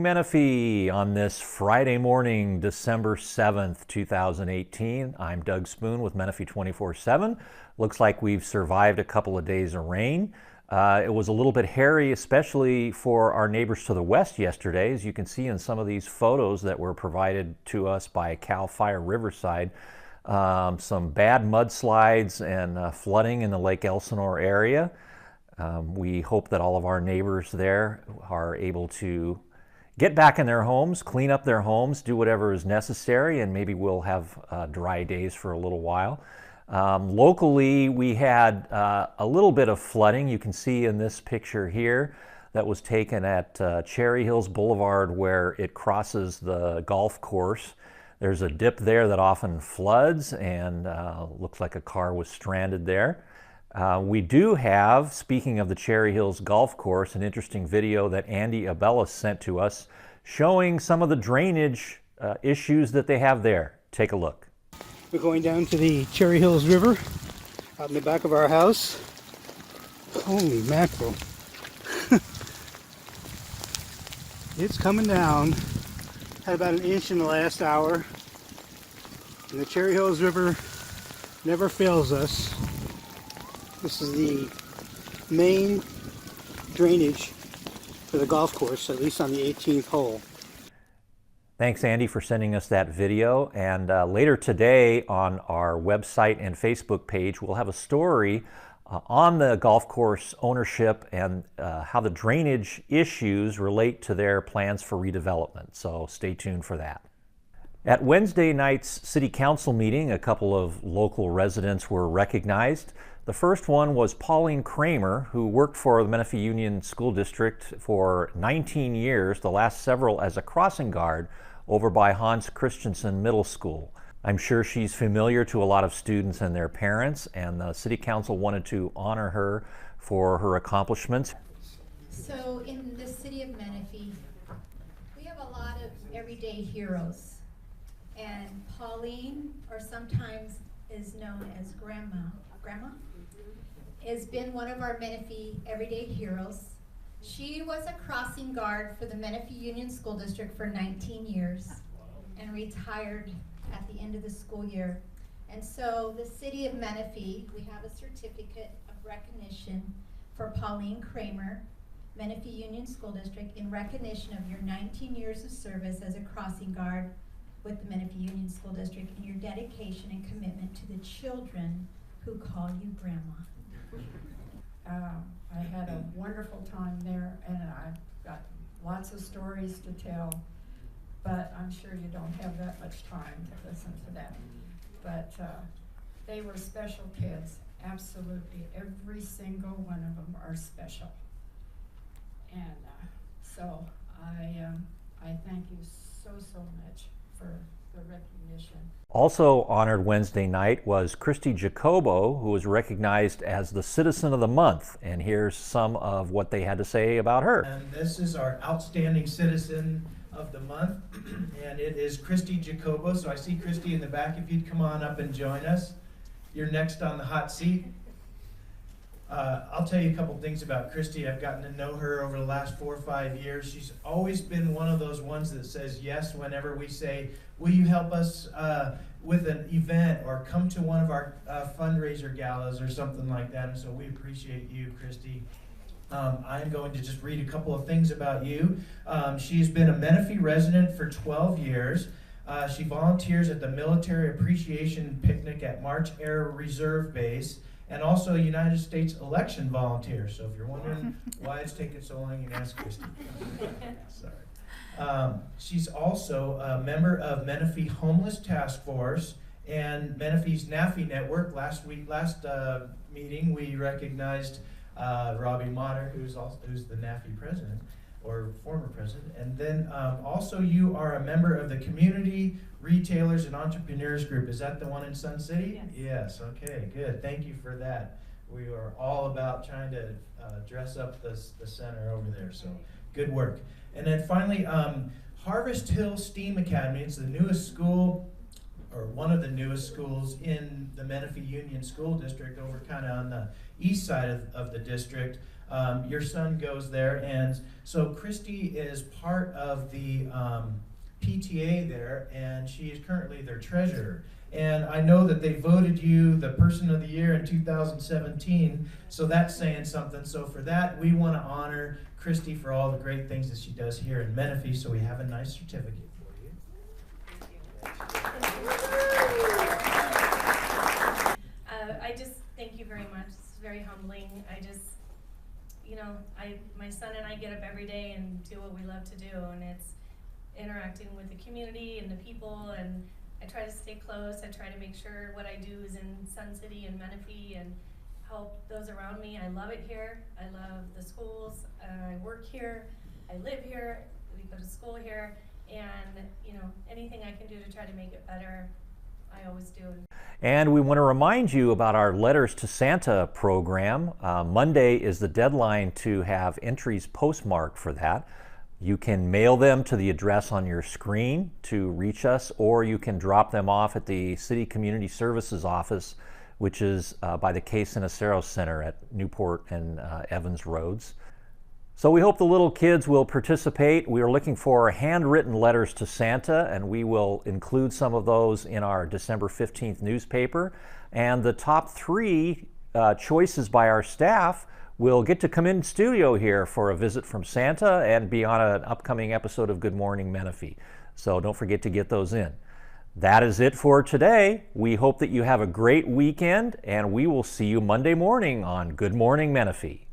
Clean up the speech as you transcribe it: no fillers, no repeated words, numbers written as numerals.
Menifee on this Friday morning, December 7th, 2018. I'm Doug Spoon with Menifee 24/7. Looks like we've survived a couple of days of rain. It was a little bit hairy, especially for our neighbors to the west yesterday, as you can see in some of these photos that were provided to us by Cal Fire Riverside. Some bad mudslides and flooding in the Lake Elsinore area. We hope that all of our neighbors there are able to get back in their homes, clean up their homes, do whatever is necessary, and maybe we'll have dry days for a little while. Locally, we had a little bit of flooding. You can see in this picture here that was taken at Cherry Hills Boulevard, where it crosses the golf course. There's a dip there that often floods, and looks like a car was stranded there. We do have, speaking of the Cherry Hills Golf Course, an interesting video that Andy Abellis sent to us showing some of the drainage issues that they have there. Take a look. We're going down to the Cherry Hills River out in the back of our house. Holy mackerel. It's coming down. Had about an inch in the last hour. And the Cherry Hills River never fails us. This is the main drainage for the golf course, at least on the 18th hole. Thanks, Andy, for sending us that video. And later today on our website and Facebook page, we'll have a story on the golf course ownership and how the drainage issues relate to their plans for redevelopment. So stay tuned for that. At Wednesday night's City Council meeting, a couple of local residents were recognized. The first one was Pauline Kramer, who worked for the Menifee Union School District for 19 years, the last several as a crossing guard over by Hans Christensen Middle School. I'm sure she's familiar to a lot of students and their parents, and the City Council wanted to honor her for her accomplishments. So in the city of Menifee, we have a lot of everyday heroes. And Pauline, or sometimes is known as Grandma, has been one of our Menifee everyday heroes. She was a crossing guard for the Menifee Union School District for 19 years and retired at the end of the school year. And so the city of Menifee, we have a certificate of recognition for Pauline Kramer, Menifee Union School District, in recognition of your 19 years of service as a crossing guard with the Menifee Union School District and your dedication and commitment to the children who call you Grandma. I had a wonderful time there, and I've got lots of stories to tell, but I'm sure you don't have that much time to listen to that. But they were special kids, absolutely. Every single one of them are special. And so I thank you so much for the recognition. Also honored Wednesday night was Christy Jacobo, who was recognized as the Citizen of the Month. And here's some of what they had to say about her. And this is our Outstanding Citizen of the Month, and it is Christy Jacobo. So I see Christy in the back. If you'd come on up and join us. You're next on the hot seat. I'll tell you a couple things about Christy. I've gotten to know her over the last 4 or 5 years. She's always been one of those ones that says yes whenever we say, will you help us with an event or come to one of our fundraiser galas or something like that. And so we appreciate you, Christy. I'm going to just read a couple of things about you. She's been a Menifee resident for 12 years. She volunteers at the Military Appreciation Picnic at March Air Reserve Base, and also a United States election volunteer. So if you're wondering why it's taking so long, you can ask Christy. Sorry. She's also a member of Menifee Homeless Task Force and Menifee's NAFI network. Last meeting, we recognized Robbie Motter, who's the NAFI president, or former president. And then also you are a member of the Community Retailers and Entrepreneurs Group. Is that the one in Sun City? Yes. Yes, okay, good. Thank you for that. We are all about trying to dress up the center over there, so good work. And then finally, Harvest Hill STEAM Academy. It's the newest school, or one of the newest schools in the Menifee Union School District, over kind of on the east side of the district. Your son goes there, and so Christy is part of the PTA there, and she is currently their treasurer. And I know that they voted you the Person of the Year in 2017, so that's saying something. So for that, we want to honor Christy for all the great things that she does here in Menifee, so we have a nice certificate for you. I just thank you very much. It's very humbling. I just, my son and I get up every day and do what we love to do, and it's interacting with the community and the people, and I try to stay close. I try to make sure what I do is in Sun City and Menifee and help those around me. I love it here. I love the schools. I work here. I live here. We go to school here, and anything I can do to try to make it better, I always do. And we want to remind you about our Letters to Santa program. Monday is the deadline to have entries postmarked for that. You can mail them to the address on your screen to reach us, or you can drop them off at the City Community Services office, which is by the Case and Acero Center at Newport and Evans Roads. So we hope the little kids will participate. We are looking for handwritten letters to Santa, and we will include some of those in our December 15th newspaper. And the top 3 choices by our staff will get to come in studio here for a visit from Santa and be on an upcoming episode of Good Morning Menifee. So don't forget to get those in. That is it for today. We hope that you have a great weekend, and we will see you Monday morning on Good Morning Menifee.